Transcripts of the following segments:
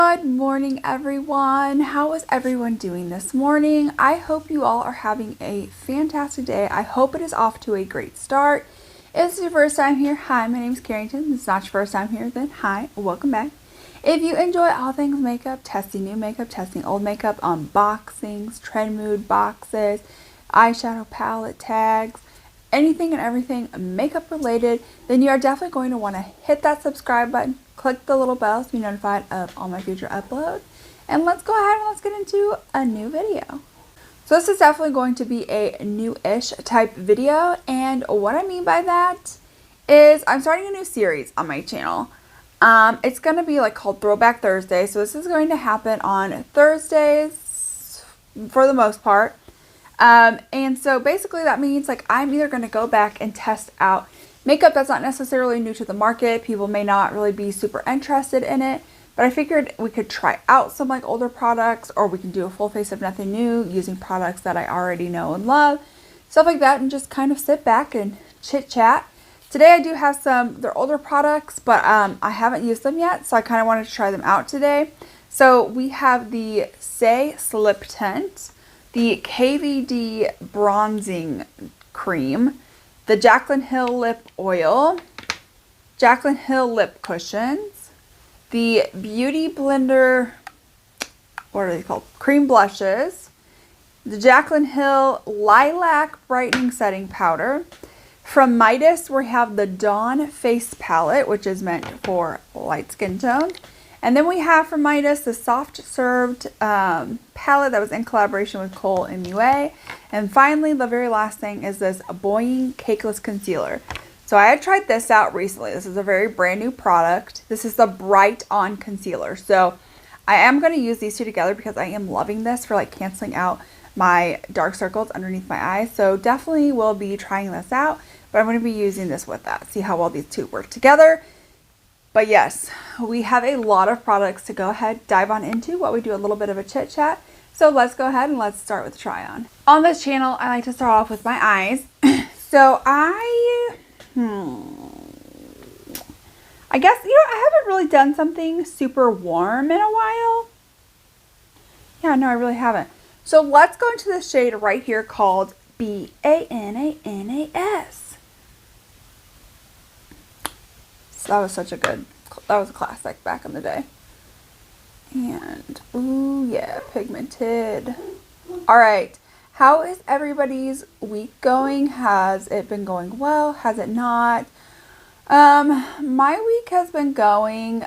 Good morning, everyone. How is everyone doing this morning? I hope you all are having a fantastic day. I hope it is off to a great start. If this is your first time here, hi, my name is Carrington. If this is not your first time here, then hi, welcome back. If you enjoy all things makeup, testing new makeup, testing old makeup, unboxings, trend mood boxes, eyeshadow palette tags, anything and everything makeup related, then you are definitely going to want to hit that subscribe button, click the little bell to be notified of all my future uploads, and let's go ahead and let's get into a new video. So this is definitely going to be a new-ish type video, and what I mean by that is I'm starting a new series on my channel. It's going to be like called Throwback Thursday, so this is going to happen on Thursdays for the most part. And so basically that means like I'm either going to go back and test out makeup that's not necessarily new to the market. People may not really be super interested in it, but I figured we could try out some like older products, or we can do a full face of nothing new using products that I already know and love, stuff like that, and just kind of sit back and chit chat. Today I do have they're older products, but I haven't used them yet, so I kind of wanted to try them out today. So we have the Say Slip Tint, the Blvd Bronzing Cream, the Jaclyn Lip Oil, Jaclyn Lip Cushions, the Beauty Blender, what are they called? Cream Blushes, the Jaclyn Lilac Brightening Setting Powder. From Midas, we have the Dawn Face Palette, which is meant for light skin tone. And then we have from Midas the Soft Served palette that was in collaboration with Cole MUA. And finally, the very last thing is this Boing Cakeless Concealer. So I had tried this out recently. This is a very brand new product. This is the Bright On Concealer. So I am going to use these two together because I am loving this for like canceling out my dark circles underneath my eyes. So definitely will be trying this out, but I'm going to be using this with that. See how well these two work together. But yes, we have a lot of products to go ahead, dive on into while we do a little bit of a chit chat. So let's go ahead and let's start with try on. On this channel, I like to start off with my eyes. So I guess, I haven't really done something super warm in a while. Yeah, no, I really haven't. So let's go into the shade right here called Bananas. That was that was a classic back in the day. And, ooh, yeah, pigmented. All right, how is everybody's week going? Has it been going well? Has it not? My week has been going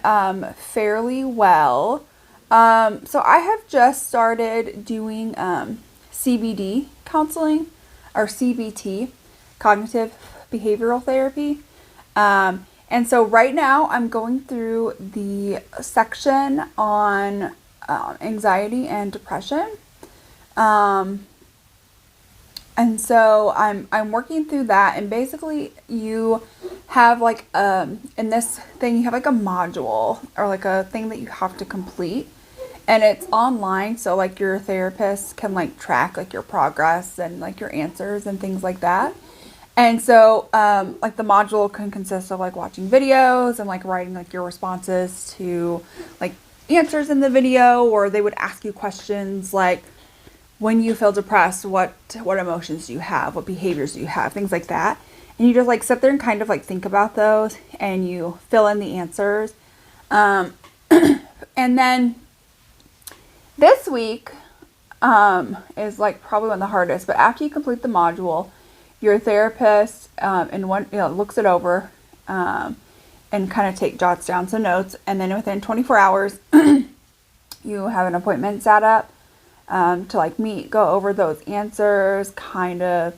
fairly well. So I have just started doing CBD counseling, or CBT, cognitive behavioral therapy. And so right now I'm going through the section on anxiety and depression. And so I'm working through that, and basically you have like in this thing you have like a module or like a thing that you have to complete, and it's online, so like your therapist can like track like your progress and like your answers and things like that. And so, like the module can consist of like watching videos and like writing like your responses to like answers in the video, or they would ask you questions like, when you feel depressed, what emotions do you have? What behaviors do you have? Things like that. And you just like sit there and kind of like think about those, and you fill in the answers. And then this week is like probably one of the hardest, but after you complete the module, your therapist looks it over and kind of jots down some notes, and then within 24 hours you have an appointment set up to like meet, go over those answers, kind of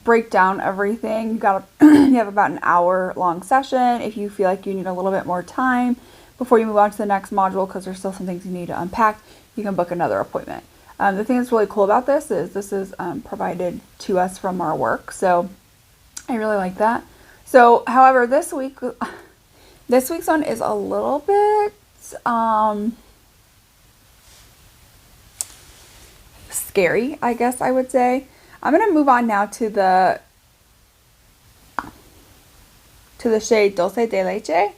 break down everything. You have about an hour long session. If you feel like you need a little bit more time before you move on to the next module because there's still some things you need to unpack, you can book another appointment. The thing that's really cool about this is provided to us from our work, so I really like that. So, however, this week's one is a little bit scary, I guess I would say. I'm gonna move on now to the shade Dulce de Leche.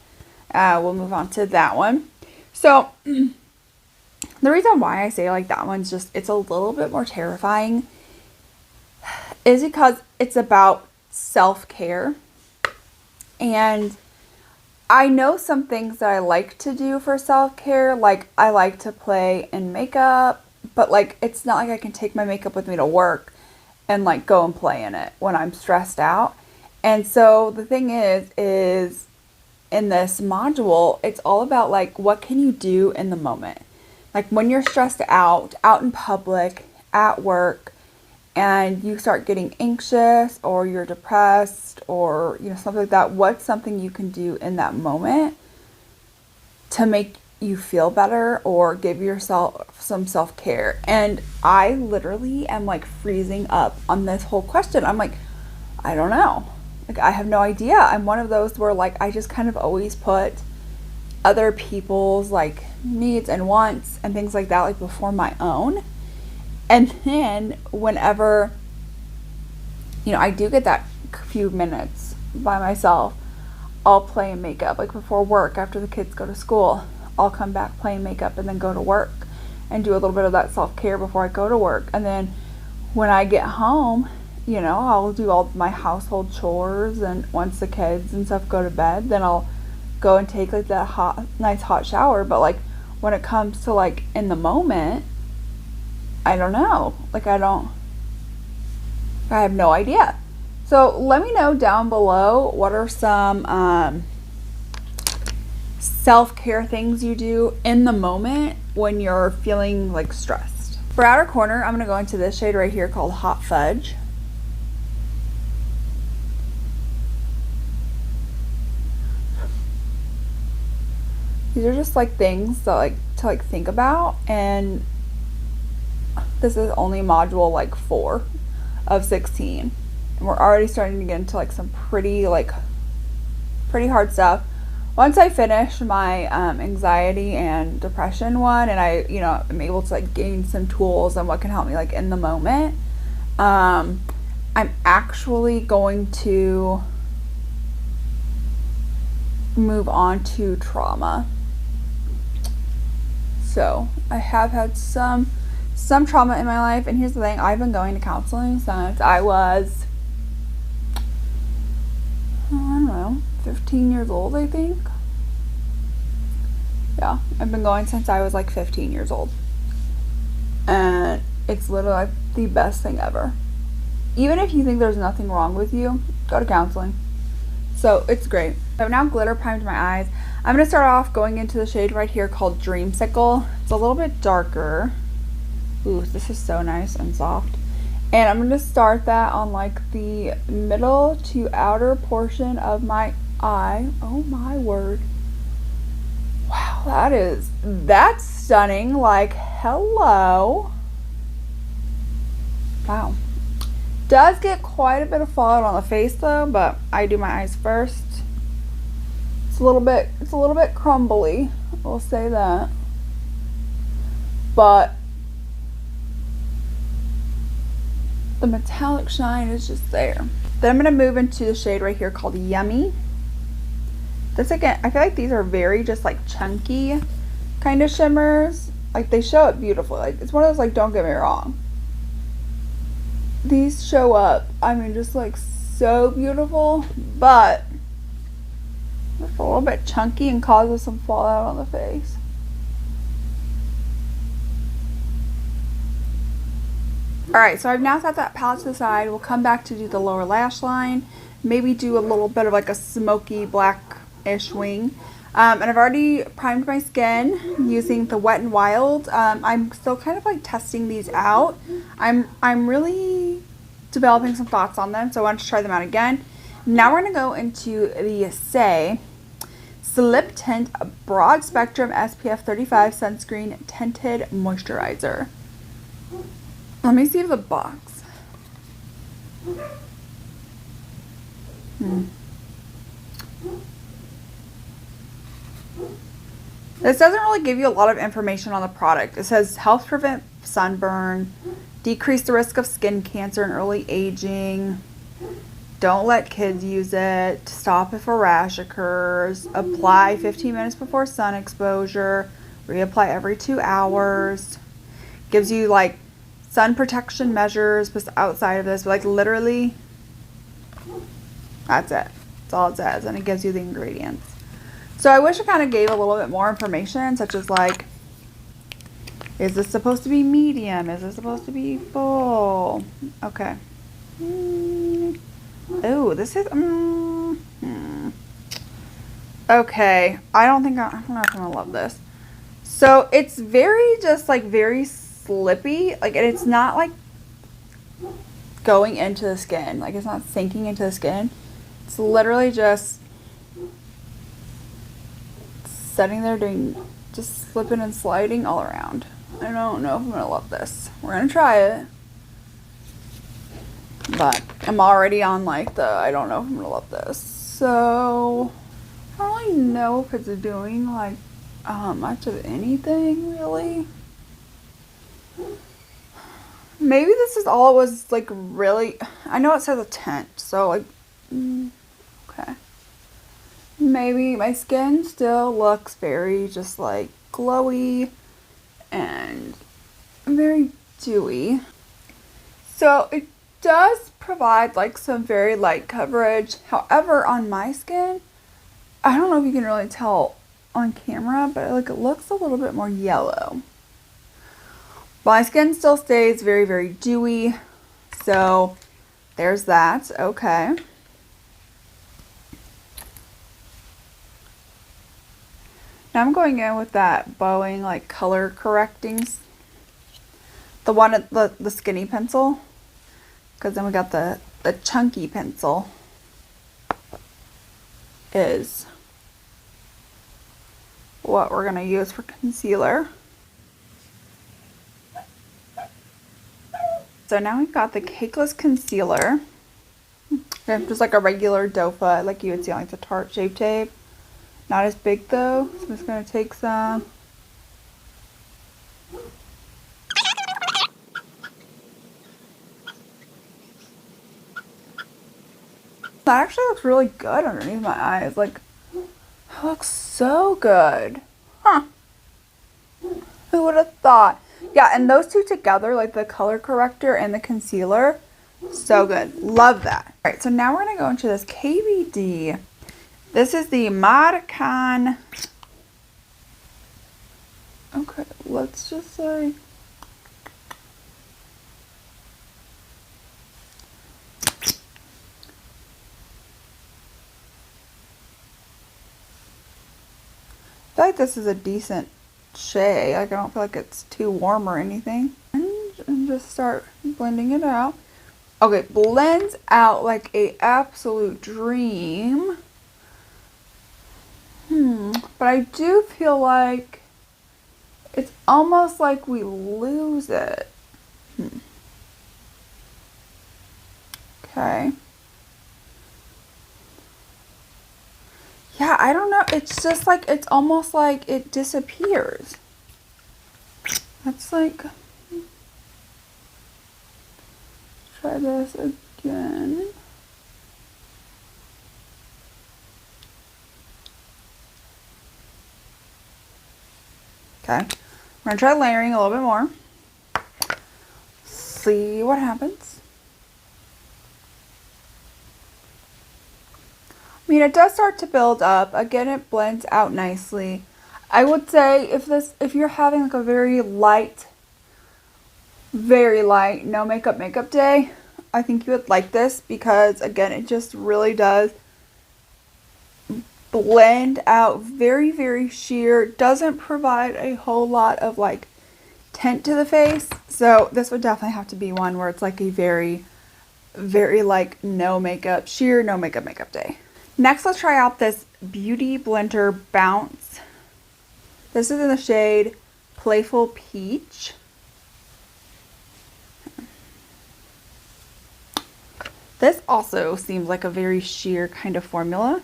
We'll move on to that one. So the reason why I say like that one's just, it's a little bit more terrifying is because it's about self-care. And I know some things that I like to do for self-care. Like I like to play in makeup, but like it's not like I can take my makeup with me to work and like go and play in it when I'm stressed out. And so the thing is in this module, it's all about like what can you do in the moment? Like when you're stressed out in public, at work, and you start getting anxious or you're depressed or, you know, something like that, what's something you can do in that moment to make you feel better or give yourself some self-care? And I literally am like freezing up on this whole question. I'm like, I don't know. Like, I have no idea. I'm one of those where like I just kind of always put other people's like needs and wants and things like that like before my own. And then whenever, you know, I do get that few minutes by myself, I'll play in makeup. Like before work, after the kids go to school, I'll come back, play in makeup, and then go to work and do a little bit of that self-care before I go to work. And then when I get home, you know, I'll do all my household chores, and once the kids and stuff go to bed, then I'll go and take like that nice hot shower. But like when it comes to like in the moment, I don't know. Like I have no idea. So let me know down below what are some self-care things you do in the moment when you're feeling like stressed. For outer corner, I'm going to go into this shade right here called Hot Fudge. These are just like things that like to like think about, and this is only module like 4 of 16. And we're already starting to get into like some pretty hard stuff. Once I finish my anxiety and depression one, and I, you know, am able to like gain some tools and what can help me like in the moment, I'm actually going to move on to trauma. So I have had some trauma in my life, and here's the thing, I've been going to counseling since I was, I don't know, 15 years old, I think. Yeah, I've been going since I was like 15 years old, and it's literally like the best thing ever. Even if you think there's nothing wrong with you, go to counseling. So it's great. I've now glitter primed my eyes. I'm going to start off going into the shade right here called Dreamsicle. It's a little bit darker. Ooh, this is so nice and soft. And I'm going to start that on like the middle to outer portion of my eye. Oh my word. Wow, that's stunning. Like, hello. Wow. Does get quite a bit of fallout on the face though, but I do my eyes first. It's a little bit crumbly, we'll say that. But the metallic shine is just there. Then I'm going to move into the shade right here called Yummy. This again, I feel like these are very just like chunky kind of shimmers. Like they show up beautifully. Like it's one of those, like, don't get me wrong, these show up, I mean, just like so beautiful, but it's a little bit chunky and causes some fallout on the face. Alright, so I've now set that palette to the side. We'll come back to do the lower lash line, maybe do a little bit of like a smoky blackish wing. And I've already primed my skin using the Wet n Wild. I'm still kind of like testing these out. I'm really developing some thoughts on them, so I wanted to try them out again. Now we're going to go into the Say Slip Tint Broad Spectrum SPF 35 Sunscreen Tinted Moisturizer. Let me see the box. This doesn't really give you a lot of information on the product. It says helps prevent sunburn, decrease the risk of skin cancer and early aging, don't let kids use it, stop if a rash occurs, apply 15 minutes before sun exposure, Reapply every 2 hours. Gives you like sun protection measures outside of this, but like literally that's it. That's all it says, and it gives you the ingredients. So I wish it kind of gave a little bit more information, such as like, is this supposed to be medium? Is this supposed to be full? Okay. Oh, this is okay. I don't know if I'm gonna love this. So it's very just like very slippy, like, and it's not like going into the skin, like it's not sinking into the skin. It's literally just sitting there doing just slipping and sliding all around. I don't know if I'm gonna love this. We're gonna try it, but I'm already on like the I don't know if I'm gonna love this. So I don't really know if it's doing like much of anything really. Maybe this is all it was like really. I know it says a tint, so like okay. Maybe my skin still looks very just like glowy and very dewy. So it does provide like some very light coverage. However, on my skin, I don't know if you can really tell on camera, but like it looks a little bit more yellow. My skin still stays very, very dewy. So there's that. Okay. Now I'm going in with that Boeing like color correcting, the one at the skinny pencil, because then we got the chunky pencil is what we're gonna use for concealer. So now we've got the Cakeless Concealer. Just like a regular doe foot, like you would see on like the Tarte Shape Tape. Not as big though, so I'm just going to take some. That actually looks really good underneath my eyes. Like, it looks so good. Huh. Who would have thought? Yeah, and those two together, like the color corrector and the concealer, so good. Love that. All right, so now we're going to go into this KVD. This is the Marcan. Okay, let's just say. I feel like this is a decent shade. Like I don't feel like it's too warm or anything. And just start blending it out. Okay, blends out like a absolute dream. But I do feel like it's almost like we lose it. Okay. Yeah, I don't know. It's just like, it's almost like it disappears. That's like, try this again. Okay, we're gonna try layering a little bit more. See what happens. I mean, it does start to build up. Again, it blends out nicely. I would say if you're having like a very light, no makeup day, I think you would like this because again, it just really does blend out very, very sheer. Doesn't provide a whole lot of like tint to the face. So this would definitely have to be one where it's like a very, very like no makeup day. Next, let's try out this Beauty Blender Bounce. This is in the shade Playful Peach. This also seems like a very sheer kind of formula.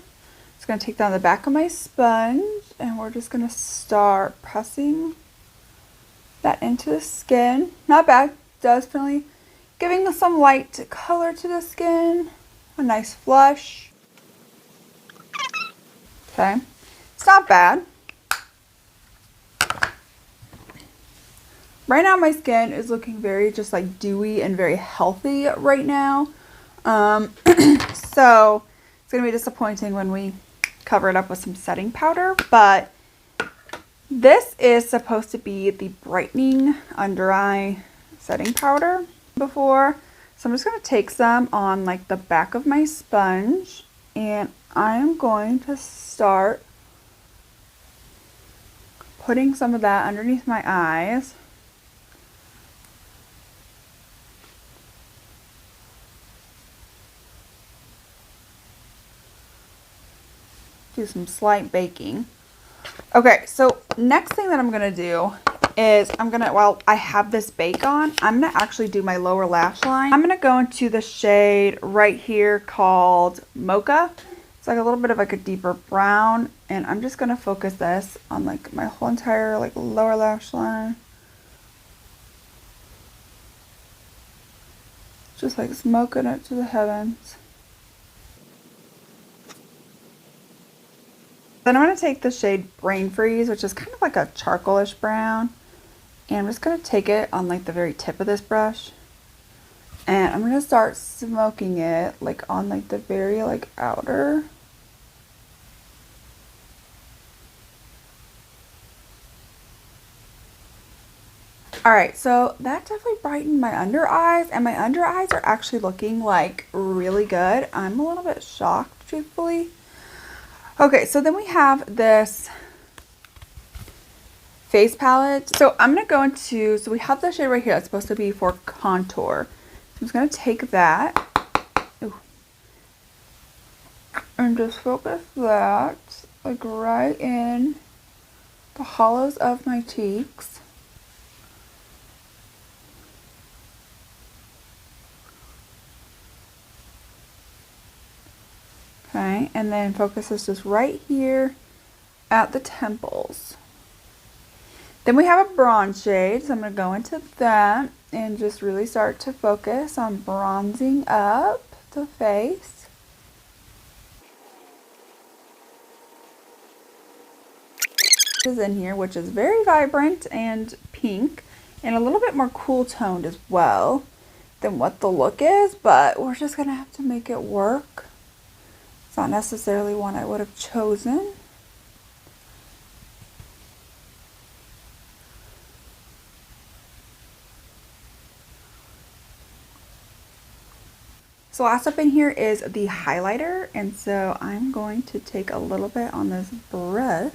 Just going to take down the back of my sponge and we're just going to start pressing that into the skin. Not bad. Definitely giving some light color to the skin. A nice flush. Okay. It's not bad. Right now my skin is looking very just like dewy and very healthy right now. So it's gonna be disappointing when we cover it up with some setting powder, but this is supposed to be the brightening under eye setting powder before. So I'm just going to take some on like the back of my sponge, and I'm going to start putting some of that underneath my eyes. Do some slight baking. Okay, so next thing that I'm going to do is while I have this bake on, I'm going to actually do my lower lash line. I'm going to go into the shade right here called Mocha. It's like a little bit of like a deeper brown, and I'm just going to focus this on like my whole entire like lower lash line. Just like smoking it to the heavens. Then I'm going to take the shade Brain Freeze, which is kind of like a charcoalish brown. And I'm just going to take it on like the very tip of this brush. And I'm going to start smoking it like on like the very like outer. Alright, so that definitely brightened my under eyes. And my under eyes are actually looking like really good. I'm a little bit shocked, truthfully. Okay, so then we have this face palette. So I'm going to go into, so we have the shade right here that's supposed to be for contour. I'm just going to take that. Ooh, and just focus that like right in the hollows of my cheeks. Okay, and then focus this just right here at the temples. Then we have a bronze shade, so I'm going to go into that and just really start to focus on bronzing up the face. Is in here, which is very vibrant and pink and a little bit more cool toned as well than what the look is, but we're just going to have to make it work. It's not necessarily one I would have chosen. So last up in here is the highlighter, and so I'm going to take a little bit on this brush.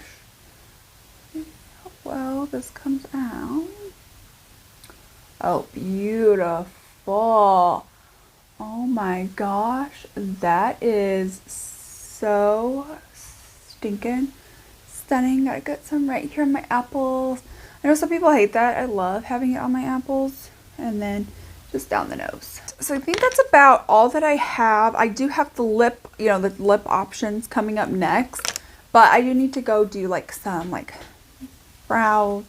See how well this comes out. Oh, beautiful. Oh my gosh, that is so stinking stunning. I got some right here on my apples. I know some people hate that. I love having it on my apples. And then just down the nose. So I think that's about all that I have. I do have the lip, the lip options coming up next. But I do need to go do like some like brow,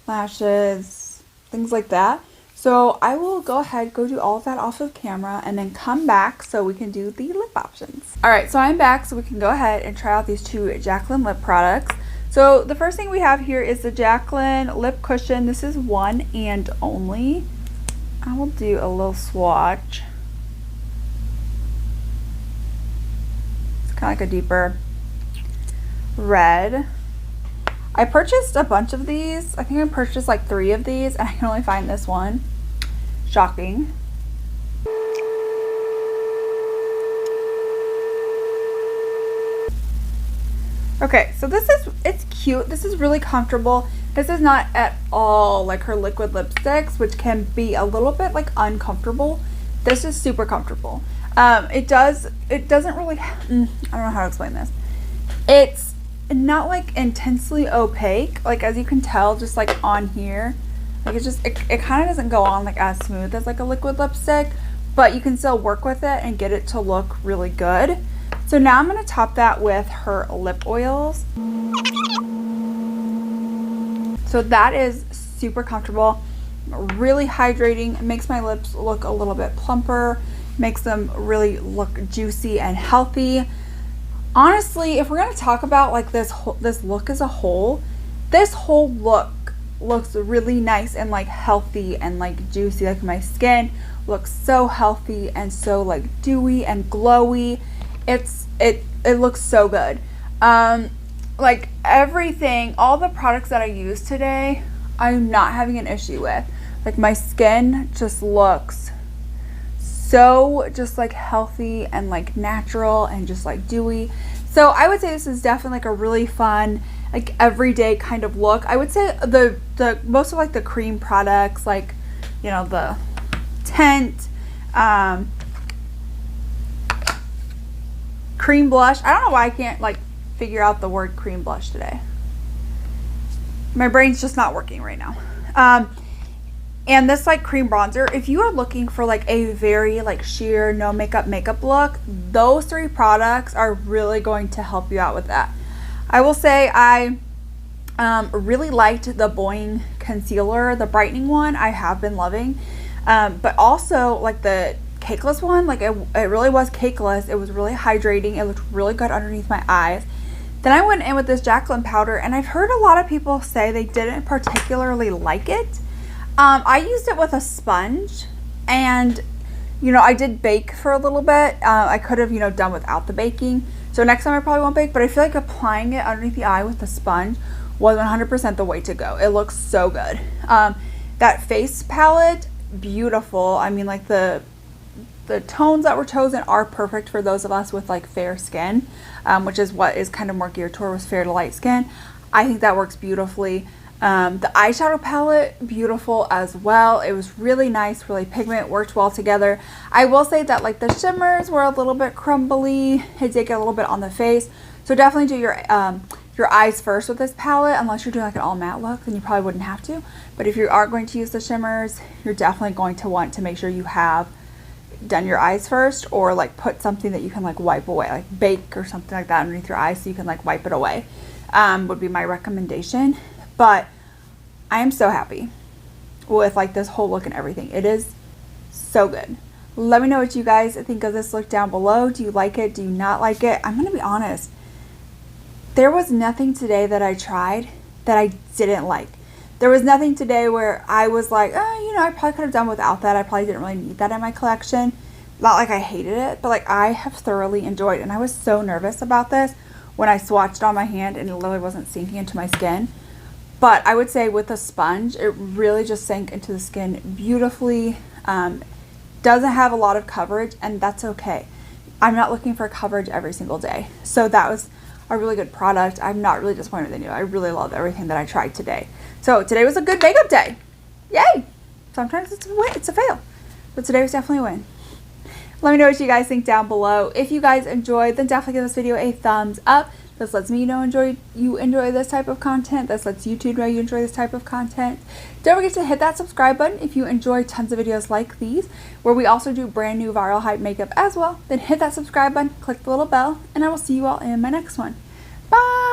lashes, things like that. So I will go ahead, go do all of that off of camera, and then come back so we can do the lip options. Alright, so I'm back so we can go ahead and try out these two Jaclyn Lip products. So the first thing we have here is the Jaclyn Lip Cushion. This is one and only. I will do a little swatch. It's kind of like a deeper red. I purchased a bunch of these. I think I purchased like 3 of these, and I can only find this one. Shocking. Okay, so it's cute. This is really comfortable. This is not at all like her liquid lipsticks, which can be a little bit like uncomfortable. This is super comfortable. It doesn't really, I don't know how to explain this. It's not like intensely opaque, like as you can tell just like on here, like it kind of doesn't go on like as smooth as like a liquid lipstick, but you can still work with it and get it to look really good. So now I'm going to top that with her lip oils. So that is super comfortable, really hydrating. It makes my lips look a little bit plumper, makes them really look juicy and healthy. Honestly, if we're going to talk about like this look as a whole, this whole look looks really nice and like healthy and like juicy. Like my skin looks so healthy and so like dewy and glowy. It looks so good. Like everything, all the products that I use today, I'm not having an issue with. Like my skin just looks so just like healthy and like natural and just like dewy. So I would say this is definitely like a really fun, like everyday kind of look. I would say the most of like the cream products, like, you know, the tint, cream blush. I don't know why I can't like figure out the word cream blush today. My brain's just not working right now. And this like cream bronzer, if you are looking for like a very like sheer no makeup look, those 3 products are really going to help you out with that. I will say I really liked the Boing concealer, the brightening one. I have been loving, but also like the Cakeless one, like it really was cakeless. It was really hydrating. It looked really good underneath my eyes. Then I went in with this Jaclyn powder, and I've heard a lot of people say they didn't particularly like it. I used it with a sponge, and you know, I did bake for a little bit. I could have, you know, done without the baking. So next time I probably won't bake, but I feel like applying it underneath the eye with the sponge was 100% the way to go. It looks so good. That face palette, beautiful. I mean, like the tones that were chosen are perfect for those of us with like fair skin, which is what is kind of more geared towards fair to light skin. I think that works beautifully. The eyeshadow palette, beautiful as well. It was really nice, really pigment, worked well together. I will say that like the shimmers were a little bit crumbly. It did get a little bit on the face. So definitely do your eyes first with this palette, unless you're doing like an all matte look, then you probably wouldn't have to. But if you are going to use the shimmers, you're definitely going to want to make sure you have done your eyes first, or like put something that you can like wipe away, like bake or something like that underneath your eyes so you can like wipe it away, would be my recommendation. But I am so happy with like this whole look and everything. It is so good. Let me know what you guys think of this look down below. Do you like it? Do you not like it? I'm gonna be honest, there was nothing today that I tried that I didn't like. There was nothing today where I was like, oh, you know, I probably could have done without that. I probably didn't really need that in my collection. Not like I hated it, but like I have thoroughly enjoyed it. And I was so nervous about this when I swatched on my hand and it literally wasn't sinking into my skin. But I would say with a sponge, it really just sank into the skin beautifully. Doesn't have a lot of coverage, and that's okay. I'm not looking for coverage every single day. So that was a really good product. I'm not really disappointed in you. I really love everything that I tried today. So today was a good makeup day. Yay! Sometimes it's a win, it's a fail. But today was definitely a win. Let me know what you guys think down below. If you guys enjoyed, then definitely give this video a thumbs up. This lets me know you enjoy this type of content. This lets YouTube know you enjoy this type of content. Don't forget to hit that subscribe button if you enjoy tons of videos like these, where we also do brand new viral hype makeup as well. Then hit that subscribe button, click the little bell, and I will see you all in my next one. Bye!